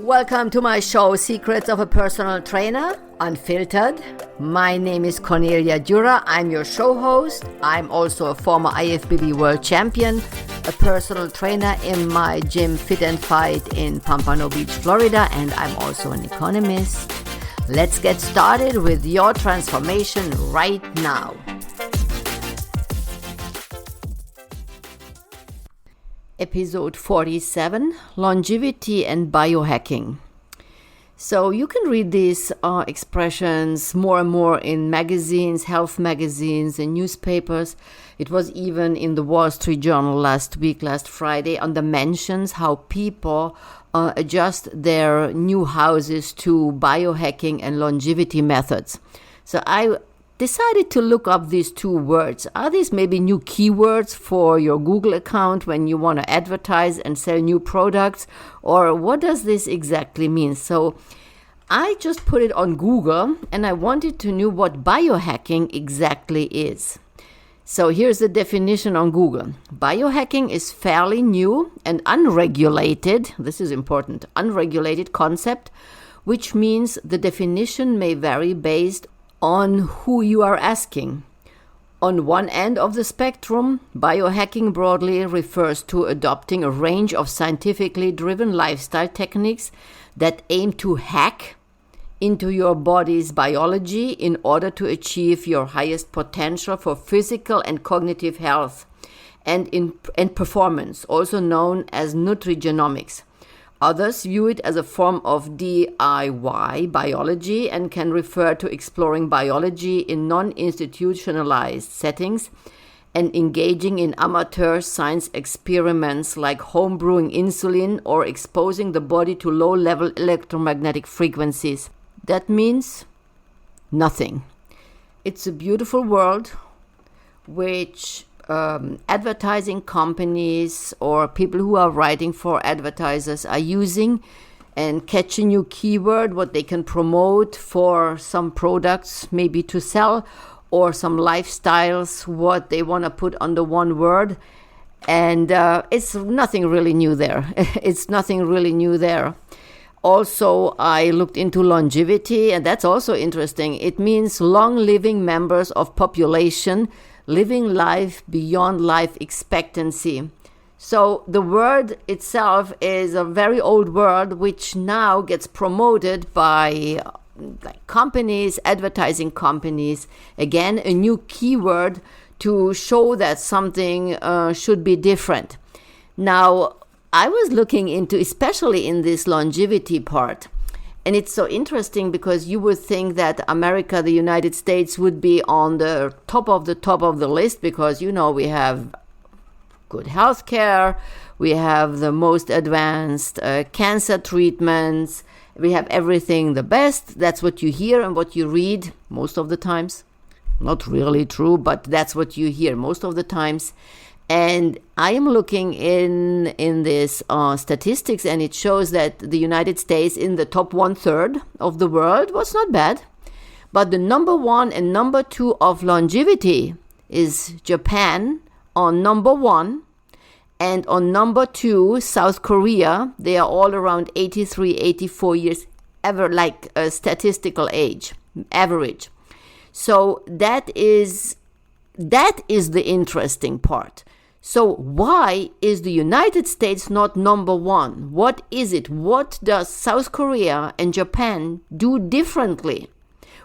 Welcome to my show, Secrets of a Personal Trainer, Unfiltered. My name is Cornelia Dura. I'm your show host. I'm also a former IFBB World Champion, a personal trainer in my gym Fit and Fight in Pompano Beach, Florida, and I'm also an economist. Let's get started with your transformation right now. Episode 47, Longevity and Biohacking. So you can read these expressions more and more in magazines, health magazines and newspapers. It was even in the Wall Street Journal last Friday, on the mentions how people adjust their new houses to biohacking and longevity methods. So I decided to look up these two words. Are these maybe new keywords for your Google account when you want to advertise and sell new products? Or what does this exactly mean? So I just put it on Google and I wanted to know what biohacking exactly is. So here's the definition on Google. Biohacking is fairly new and unregulated, this is important, unregulated concept, which means the definition may vary based on who you are asking. On one end of the spectrum, biohacking broadly refers to adopting a range of scientifically driven lifestyle techniques that aim to hack into your body's biology in order to achieve your highest potential for physical and cognitive health and performance, also known as nutrigenomics. Others view it as a form of DIY biology and can refer to exploring biology in non-institutionalized settings and engaging in amateur science experiments like homebrewing insulin or exposing the body to low-level electromagnetic frequencies. That means nothing. It's a beautiful world which advertising companies or people who are writing for advertisers are using and catch a new keyword, what they can promote for some products maybe to sell or some lifestyles, what they want to put under one word. And it's nothing really new there. It's nothing really new there. Also, I looked into longevity, and that's also interesting. It means long-living members of population living life beyond life expectancy. So the word itself is a very old word which now gets promoted by companies, advertising companies. Again, a new keyword to show that something should be different. Now, I was looking into, especially in this longevity part, and it's so interesting because you would think that America, the United States, would be on the top of the list because, you know, we have good health care, we have the most advanced cancer treatments, we have everything the best. That's what you hear and what you read most of the times. Not really true, but that's what you hear most of the times. And I am looking in this statistics, and it shows that the United States in the top 1/3 of the world was not bad. But the number one and number two of longevity is Japan on number one, and on number two, South Korea. They are all around 83, 84 years, like a statistical age, average. So that is the interesting part. So why is the United States not number one? What is it? What does South Korea and Japan do differently?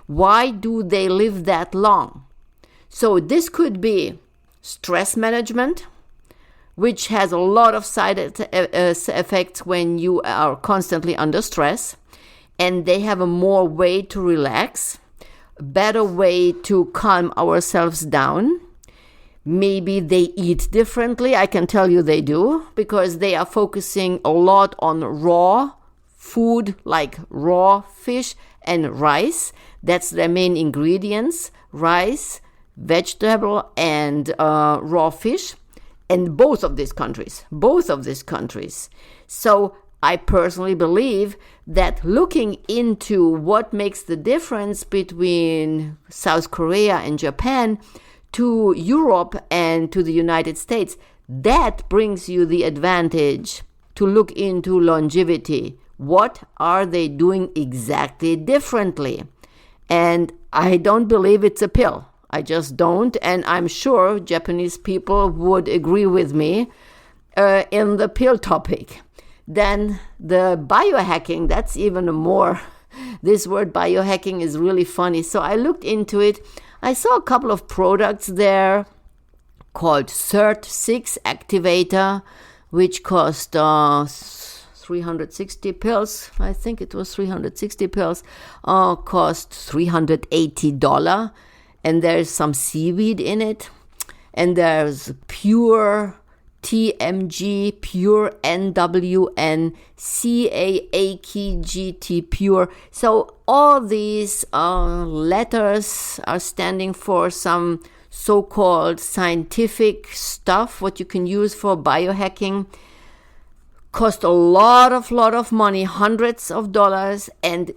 Why do they live that long? So this could be stress management, which has a lot of side effects when you are constantly under stress. And they have a more way to relax, a better way to calm ourselves down. Maybe they eat differently. I can tell you they do, because they are focusing a lot on raw food like raw fish and rice. That's their main ingredients, rice, vegetable, and raw fish. And both of these countries. So I personally believe that looking into what makes the difference between South Korea and Japan to Europe and to the United States, that brings you the advantage to look into longevity. What are they doing exactly differently? And I don't believe it's a pill. I just don't. And I'm sure Japanese people would agree with me in the pill topic. Then the biohacking, that's even more. This word biohacking is really funny. So I looked into it. I saw a couple of products there called CERT6 Activator, which cost 360 pills. I think it was 360 pills. Cost $380. And there's some seaweed in it. And there's pure TMG, pure NWN, CAAKGT, pure. So all these letters are standing for some so-called scientific stuff, what you can use for biohacking. Cost a lot of money, hundreds of dollars. And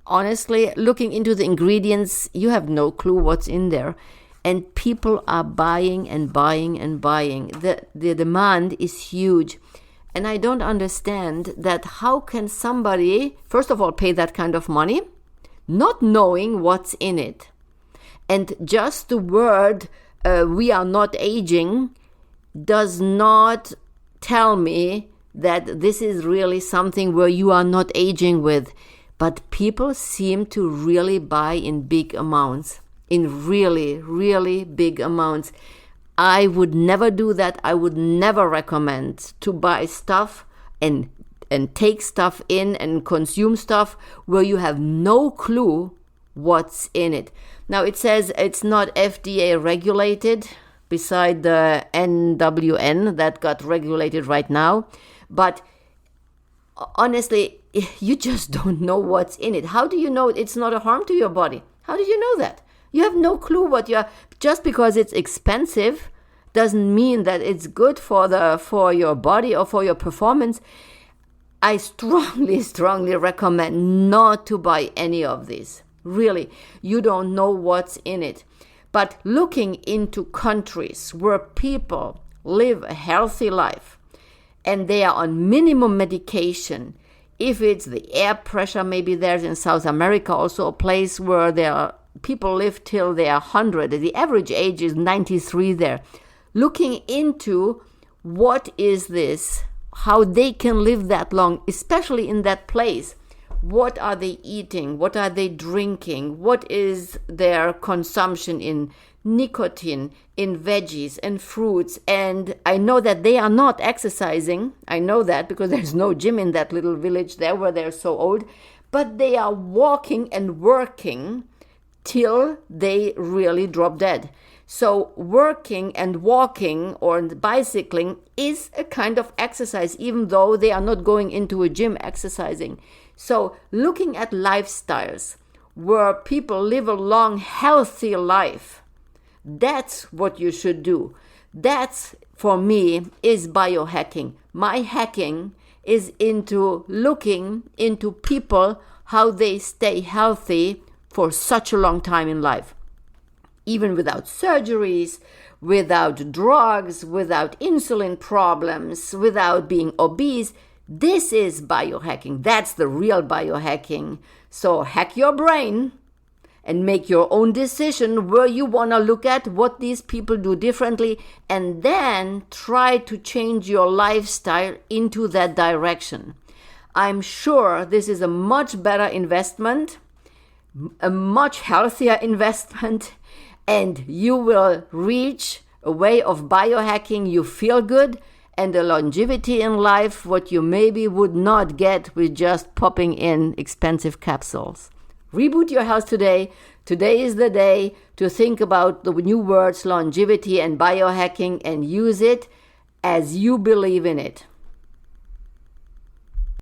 honestly, looking into the ingredients, you have no clue what's in there. And people are buying and buying and buying. The demand is huge. And I don't understand that how can somebody, first of all, pay that kind of money, not knowing what's in it. And just the word, we are not aging, does not tell me that this is really something where you are not aging with. But people seem to really buy in big amounts. In really, really big amounts. I would never do that. I would never recommend to buy stuff and take stuff in and consume stuff where you have no clue what's in it. Now it says it's not FDA regulated, beside the NWN that got regulated right now. But honestly, you just don't know what's in it. How do you know it's not a harm to your body? How do you know that? You have no clue what you're. Just because it's expensive doesn't mean that it's good for your body or for your performance. I strongly recommend not to buy any of these. Really, you don't know what's in it. But looking into countries where people live a healthy life and they are on minimum medication, if it's the air pressure, maybe there's in South America also a place where there are people live till they are 100. The average age is 93 there. Looking into what is this, how they can live that long, especially in that place. What are they eating? What are they drinking? What is their consumption in nicotine, in veggies and fruits? And I know that they are not exercising. I know that because there's no gym in that little village there where they're so old. But they are walking and working till they really drop dead. So working and walking or bicycling is a kind of exercise, even though they are not going into a gym exercising. So looking at lifestyles where people live a long, healthy life, that's what you should do. That's, for me, is biohacking. My hacking is into looking into people, how they stay healthy for such a long time in life. Even without surgeries, without drugs, without insulin problems, without being obese. This is biohacking. That's the real biohacking. So hack your brain and make your own decision where you want to look at what these people do differently, and then try to change your lifestyle into that direction. I'm sure this is a much better investment, a much healthier investment, and you will reach a way of biohacking you feel good and a longevity in life what you maybe would not get with just popping in expensive capsules. Reboot your health today. Today is the day to think about the new words longevity and biohacking and use it as you believe in it.